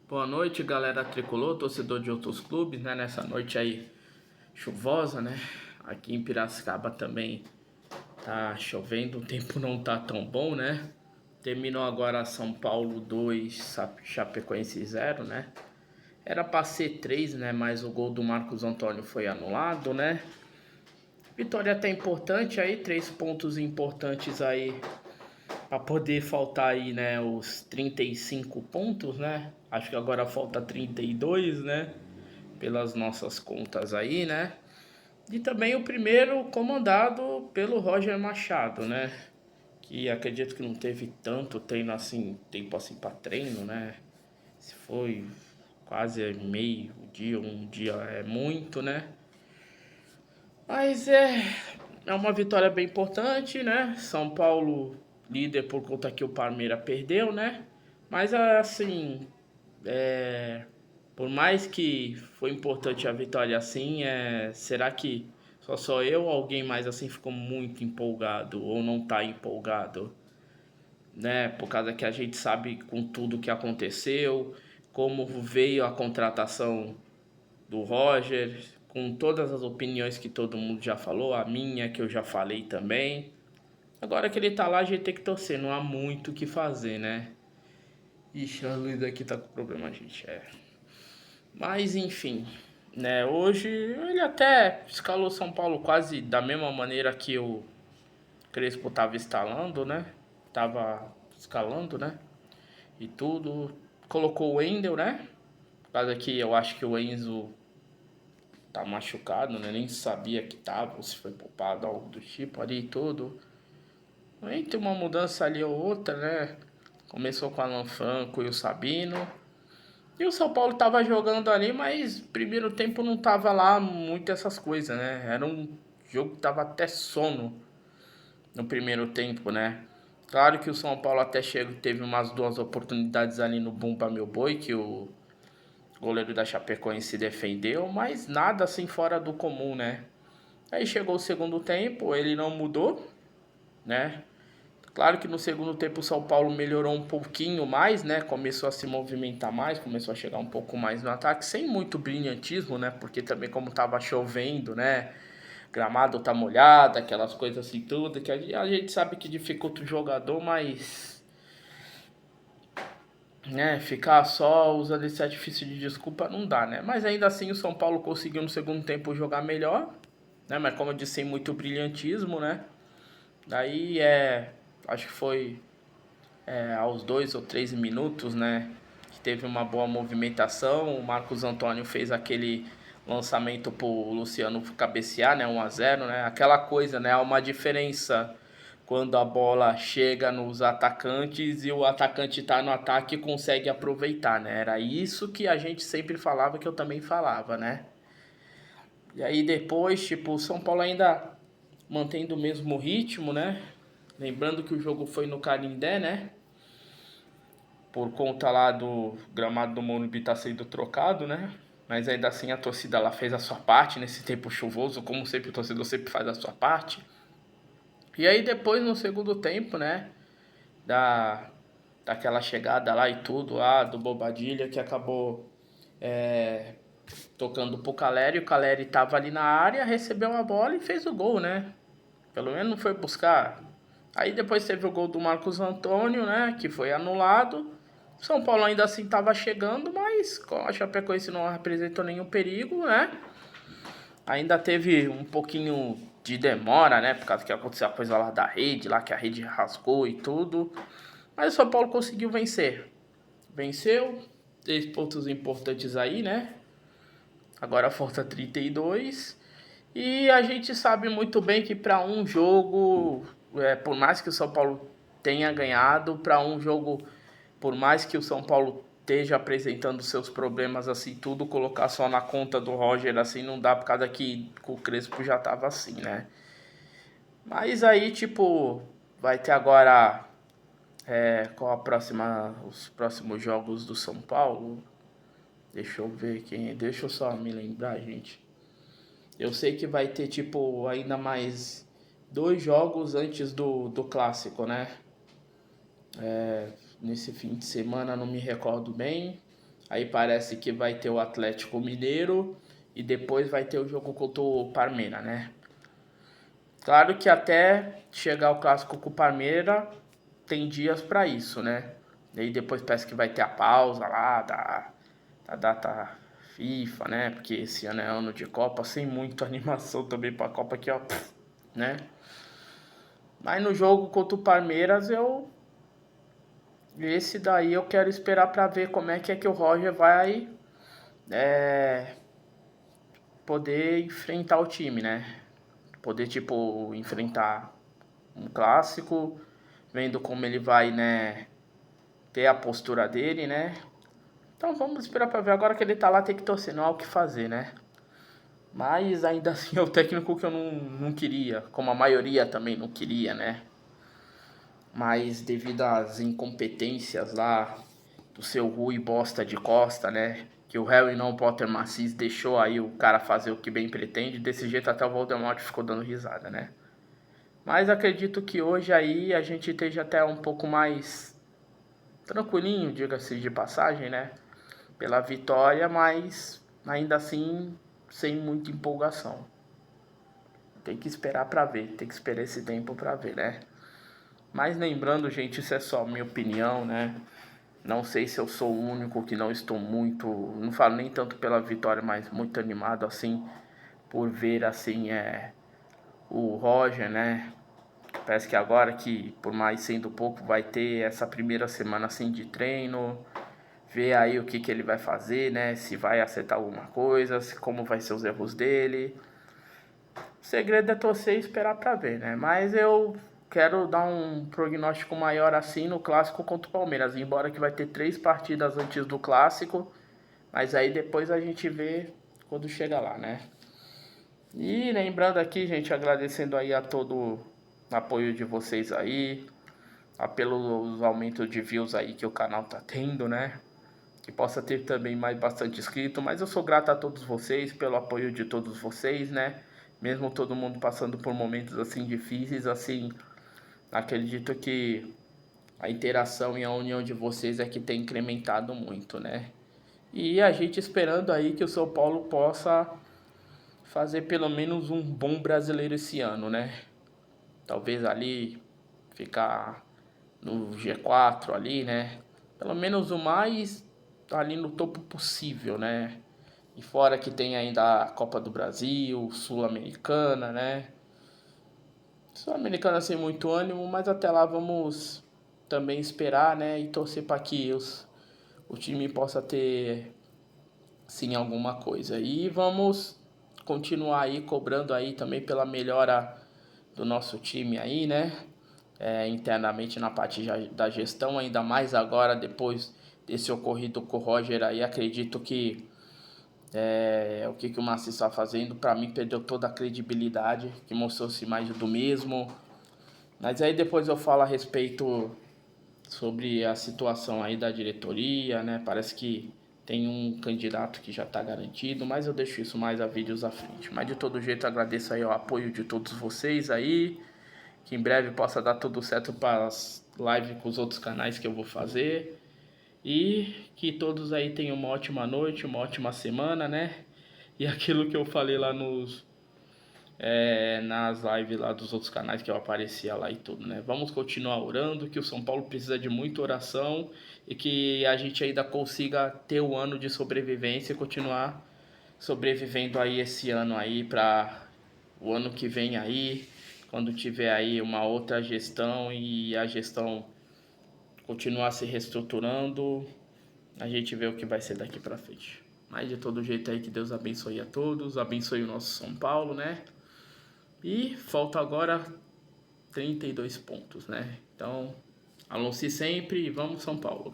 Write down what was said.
Boa noite, galera tricolor, torcedor de outros clubes, né? Nessa noite aí chuvosa, né? Aqui em Piracicaba também tá chovendo, o tempo não tá tão bom, né? Terminou agora São Paulo 2, Chapecoense 0, né? Era pra ser 3, né? Mas o gol do Marcos Antônio foi anulado, né? Vitória até importante aí, 3 pontos importantes aí para poder faltar aí, né, os 35 pontos, né? Acho que agora falta 32, né? Pelas nossas contas aí, né? E também o primeiro comandado pelo Roger Machado, né? Que acredito que não teve tanto tempo assim para treino, né? Se foi quase meio dia, um dia é muito, né? Mas é uma vitória bem importante, né? São Paulo líder por conta que o Palmeiras perdeu, né? Mas assim, é, por mais que foi importante a vitória assim, será que só sou eu ou alguém mais assim ficou muito empolgado ou não tá empolgado, né? Por causa que a gente sabe com tudo que aconteceu, como veio a contratação do Roger, com todas as opiniões que todo mundo já falou, a minha que eu já falei também. Agora que ele tá lá, a gente tem que torcer, não há muito o que fazer, né? Ixi, a luz aqui tá com problema, gente. Mas enfim, né? Hoje ele até escalou São Paulo quase da mesma maneira que o Crespo tava instalando, né? Tava escalando, né? E tudo. Colocou o Wendel, né? Por causa que eu acho que o Enzo tá machucado, né? Nem sabia que tava, ou se foi poupado, algo do tipo ali e tudo. Aí tem uma mudança ali ou outra, né? Começou com o Alan Franco e o Sabino. E o São Paulo tava jogando ali, mas primeiro tempo não tava lá muito essas coisas, né? Era um jogo que tava até sono no primeiro tempo, né? Claro que o São Paulo até teve umas duas oportunidades ali no Bumba Meu Boi, que o goleiro da Chapecoense defendeu, mas nada assim fora do comum, né? Aí chegou o segundo tempo, ele não mudou, né? Claro que no segundo tempo o São Paulo melhorou um pouquinho mais, né? Começou a se movimentar mais, começou a chegar um pouco mais no ataque, sem muito brilhantismo, né? Porque também como tava chovendo, né? Gramado tá molhado, aquelas coisas assim tudo, que a gente sabe que dificulta o jogador, mas né, ficar só usando esse artifício de desculpa não dá, né? Mas ainda assim o São Paulo conseguiu no segundo tempo jogar melhor, né? Mas como eu disse, sem muito brilhantismo, né? Daí acho que foi aos 2 ou 3 minutos, né? Que teve uma boa movimentação. O Marcos Antônio fez aquele lançamento pro Luciano cabecear, né? 1 a 0, né? Aquela coisa, né? Há uma diferença quando a bola chega nos atacantes e o atacante tá no ataque e consegue aproveitar, né? Era isso que a gente sempre falava, que eu também falava, né? E aí depois, tipo, o São Paulo ainda mantendo o mesmo ritmo, né? Lembrando que o jogo foi no Canindé, né? Por conta lá do gramado do Morumbi tá sendo trocado, né? Mas ainda assim a torcida lá fez a sua parte nesse tempo chuvoso, como sempre o torcedor sempre faz a sua parte. E aí depois no segundo tempo, né, da daquela chegada lá e tudo lá do Bobadilha que acabou é, tocando pro Caleri, o Caleri tava ali na área, recebeu a bola e fez o gol, né? Pelo menos não foi buscar. Aí depois teve o gol do Marcos Antônio, né? Que foi anulado. São Paulo ainda assim estava chegando, mas a Chapecoense não apresentou nenhum perigo, né? Ainda teve um pouquinho de demora, né? Por causa que aconteceu a coisa lá da rede, lá que a rede rasgou e tudo. Mas o São Paulo conseguiu vencer. Venceu, 3 pontos importantes aí, né? Agora falta 32. E a gente sabe muito bem que para um jogo, por mais que o São Paulo tenha ganhado, para um jogo, por mais que o São Paulo esteja apresentando seus problemas assim, tudo colocar só na conta do Roger assim não dá, por causa que o Crespo já tava assim, né? Mas aí, tipo, vai ter agora os próximos jogos do São Paulo. Deixa eu ver quem, deixa eu só me lembrar, gente. Eu sei que vai ter, tipo, ainda mais 2 jogos antes do clássico, né? Nesse fim de semana, não me recordo bem. Aí parece que vai ter o Atlético Mineiro e depois vai ter o jogo contra o Palmeiras, né? Claro que até chegar o clássico com o Palmeiras tem dias pra isso, né? E aí depois parece que vai ter a pausa lá da data FIFA, né? Porque esse ano é ano de Copa, sem muita animação também pra Copa aqui, ó, né? Mas no jogo contra o Palmeiras esse daí eu quero esperar pra ver como é que o Roger vai poder enfrentar o time, né? Poder, tipo, enfrentar um clássico, vendo como ele vai, né, ter a postura dele, né? Então vamos esperar pra ver. Agora que ele tá lá, tem que torcer, não há o que fazer, né? Mas ainda assim é o técnico que eu não queria, como a maioria também não queria, né? Mas devido às incompetências lá do seu Rui Bosta de Costa, né? Que o Harry não Potter Macis deixou aí o cara fazer o que bem pretende. Desse jeito até o Voldemort ficou dando risada, né? Mas acredito que hoje aí a gente esteja até um pouco mais tranquilinho, diga-se de passagem, né? Pela vitória, mas ainda assim sem muita empolgação. Tem que esperar pra ver, tem que esperar esse tempo pra ver, né? Mas lembrando, gente, isso é só minha opinião, né? Não sei se eu sou o único que não estou muito, não falo nem tanto pela vitória, mas muito animado assim por ver assim o Roger, né? Parece que agora que por mais sendo pouco vai ter essa primeira semana assim de treino, ver aí o que ele vai fazer, né? Se vai acertar alguma coisa, como vai ser os erros dele. O segredo é torcer e esperar pra ver, né? Mas eu quero dar um prognóstico maior assim no clássico contra o Palmeiras, embora que vai ter 3 partidas antes do clássico, mas aí depois a gente vê quando chega lá, né? E lembrando aqui, gente, agradecendo aí a todo o apoio de vocês aí, pelos aumentos de views aí que o canal tá tendo, né? Que possa ter também mais bastante inscrito, mas eu sou grato a todos vocês pelo apoio de todos vocês, né? Mesmo todo mundo passando por momentos assim difíceis, assim, acredito que a interação e a união de vocês é que tem incrementado muito, né? E a gente esperando aí que o São Paulo possa fazer pelo menos um bom brasileiro esse ano, né? Talvez ali ficar no G4 ali, né? Pelo menos o mais ali no topo possível, né? E fora que tem ainda a Copa do Brasil, Sul-Americana, né? Sul-Americana sem muito ânimo, mas até lá vamos também esperar, né? E torcer para que o time possa ter sim alguma coisa. E vamos continuar aí cobrando aí também pela melhora do nosso time aí, né? Internamente na parte da gestão, ainda mais agora depois desse ocorrido com o Roger aí, acredito que o que o Massi está fazendo, para mim perdeu toda a credibilidade, que mostrou-se mais do mesmo. Mas aí depois eu falo a respeito sobre a situação aí da diretoria, né? Parece que tem um candidato que já está garantido, mas eu deixo isso mais a vídeos à frente. Mas de todo jeito agradeço aí o apoio de todos vocês aí, que em breve possa dar tudo certo para as lives com os outros canais que eu vou fazer. E que todos aí tenham uma ótima noite, uma ótima semana, né? E aquilo que eu falei lá nas lives lá dos outros canais que eu aparecia lá e tudo, né? Vamos continuar orando, que o São Paulo precisa de muita oração e que a gente ainda consiga ter o ano de sobrevivência e continuar sobrevivendo aí esse ano aí para o ano que vem aí, quando tiver aí uma outra gestão e a gestão continuar se reestruturando, a gente vê o que vai ser daqui pra frente. Mas de todo jeito aí que Deus abençoe a todos, abençoe o nosso São Paulo, né? E falta agora 32 pontos, né? Então, alonce sempre e vamos São Paulo.